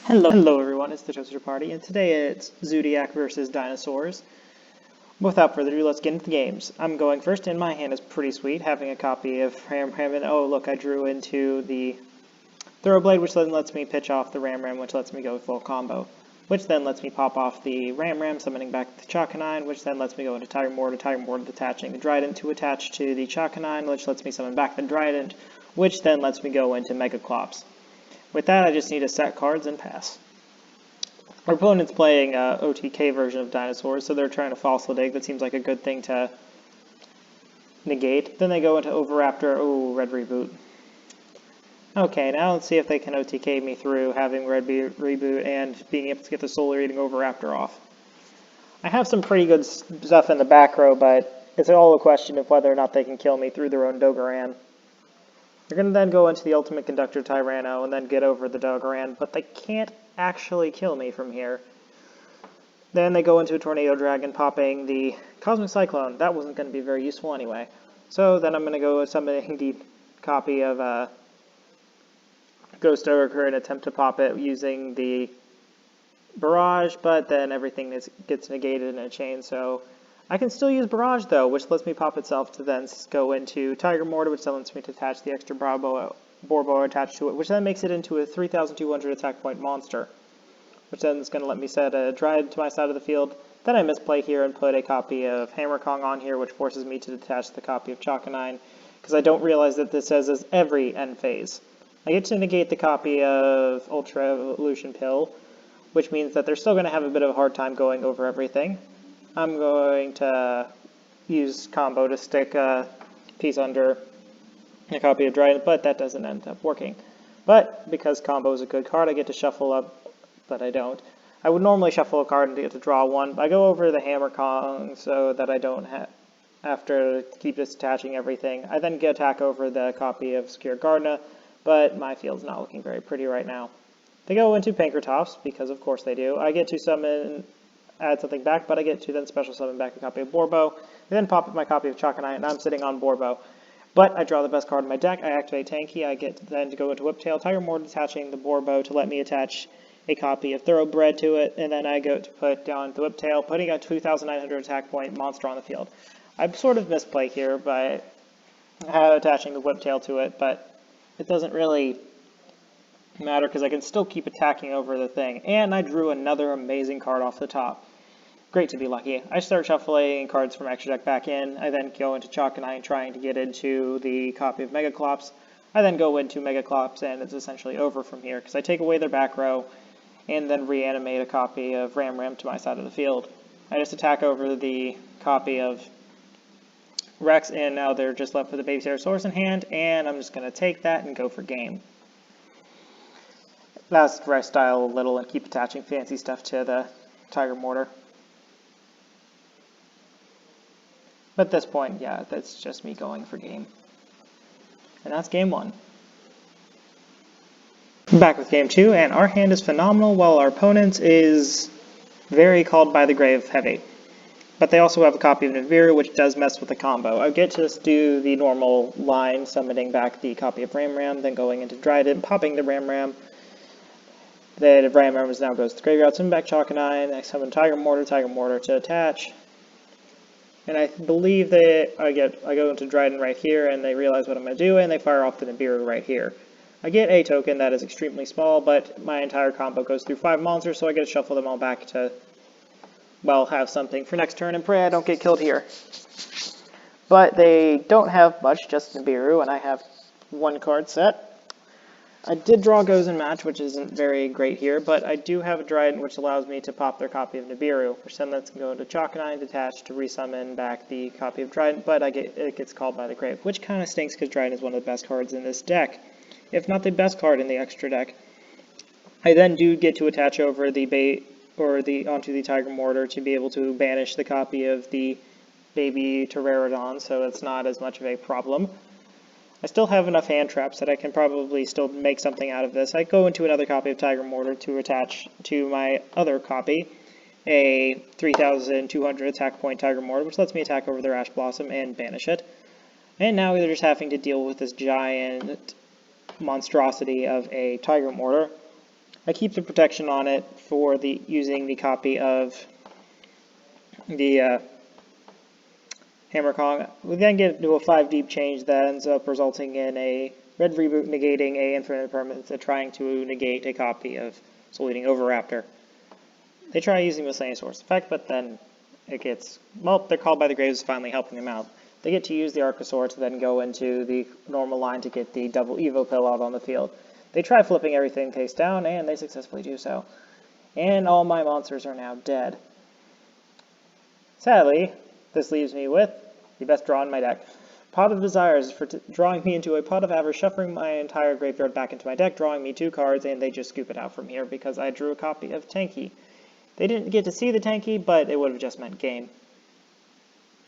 Hello everyone, it's the Toasterparty, and today it's Zoodiac versus Dinosaurs. Without further ado, let's get into the games. I'm going first, and my hand is pretty sweet, having a copy of Ram, and oh look, I drew into the Thoroughblade, which then lets me pitch off the Ram, which lets me go full combo. Which then lets me pop off the Ram, summoning back the Chakanine, which then lets me go into Tiger Mortar detaching the Dryden to attach to the Chakanine, which lets me summon back the Dryden, which then lets me go into Megaclops. With that, I just need to set cards and pass. Our opponent's playing OTK version of Dinosaurs, so they're trying to Fossil Dig. That seems like a good thing to negate. Then they go into Overraptor. Oh, Red Reboot. Okay, now let's see if they can OTK me through having Red Reboot and being able to get the Solar Eating Overraptor off. I have some pretty good stuff in the back row, but it's all a question of whether or not they can kill me through their own Dogoran. They're going to then go into the Ultimate Conductor Tyranno and then get over the Dogoran, but they can't actually kill me from here. Then they go into a Tornado Dragon, popping the Cosmic Cyclone. That wasn't going to be very useful anyway. So then I'm going to go summoning the copy of Ghost Ogre and attempt to pop it using the Barrage, but then everything gets negated in a chain, so I can still use Barrage, though, which lets me pop itself to then go into Tiger Mortar, which then lets me to attach the extra Borbo attached to it, which then makes it into a 3,200 attack point monster, which then is going to let me set a Dryad to my side of the field. Then I misplay here and put a copy of Hammer Kong on here, which forces me to detach the copy of Chakanine, because I don't realize that this says as every end phase. I get to negate the copy of Ultra Evolution Pill, which means that they're still going to have a bit of a hard time going over everything. I'm going to use Combo to stick a piece under a copy of Dryden, but that doesn't end up working. But because Combo is a good card, I get to shuffle up, but I don't. I would normally shuffle a card and get to draw one, but I go over the Hammer Kong so that I don't have to keep just attaching everything. I then get attack over the copy of Secure Gardna, but my field's not looking very pretty right now. They go into Pankratops, because of course they do. I get to add something back, but I get to then special summon back a copy of Borbo, and then pop up my copy of Chakanine, and I'm sitting on Borbo. But I draw the best card in my deck, I activate Tanky, I get then to go into Whiptail, Tiger Mortar attaching the Borbo to let me attach a copy of Thoroughbred to it, and then I go to put down the Whiptail, putting a 2,900 attack point monster on the field. I sort of misplay here by attaching the Whiptail to it, but it doesn't really matter because I can still keep attacking over the thing. And I drew another amazing card off the top. Great to be lucky. I start shuffling cards from extra deck back in. I then go into Chakanine trying to get into the copy of Megaclops. I then go into Megaclops and it's essentially over from here because I take away their back row and then reanimate a copy of Ram to my side of the field. I just attack over the copy of Rex and now they're just left with a Baby Pterosaurus in hand and I'm just going to take that and go for game. That's where I style a little and keep attaching fancy stuff to the Tiger Mortar. But at this point, yeah, that's just me going for game. And that's game one. Back with game two, and our hand is phenomenal while our opponent's is very called by the grave heavy. But they also have a copy of Nibiru, which does mess with the combo. I get to just do the normal line, summoning back the copy of Ram, then going into Dryden, popping the Ram. The Ram now goes to the graveyard, summon back Chakanine, I summon Tiger Mortar to attach. And I believe that I go into Dryden right here, and they realize what I'm going to do, and they fire off the Nibiru right here. I get a token that is extremely small, but my entire combo goes through 5 monsters, so I get to shuffle them all back to, well, have something for next turn and pray I don't get killed here. But they don't have much, just Nibiru, and I have 1 card set. I did draw Goes in Match, which isn't very great here, but I do have a Dryden, which allows me to pop their copy of Nibiru, which then lets me go into Chakanine, detach to resummon back the copy of Dryden, but it gets called by the grave, which kind of stinks because Dryden is one of the best cards in this deck, if not the best card in the extra deck. I then do get to attach over onto the Tiger Mortar to be able to banish the copy of the Baby Pterodon, so it's not as much of a problem. I still have enough hand traps that I can probably still make something out of this. I go into another copy of Tiger Mortar to attach to my other copy, a 3,200 attack point Tiger Mortar, which lets me attack over their Ash Blossom and banish it. And now they're just having to deal with this giant monstrosity of a Tiger Mortar. I keep the protection on it for using the copy of the Hammer Kong. We then get into a 5 deep change that ends up resulting in a red reboot negating a infinite permanence and trying to negate a copy of Soul Eating Oviraptor. They try using the Dinosaur's effect, but then it gets, well, they're called by the Graves finally helping them out. They get to use the Archosaur to then go into the normal line to get the double Evo pill out on the field. They try flipping everything face down, and they successfully do so. And all my monsters are now dead. Sadly, this leaves me with the best draw in my deck. Pot of Desires for drawing me into a Pot of Avarice, shuffling my entire graveyard back into my deck, drawing me 2 cards, and they just scoop it out from here because I drew a copy of Tanky. They didn't get to see the Tanky, but it would have just meant game.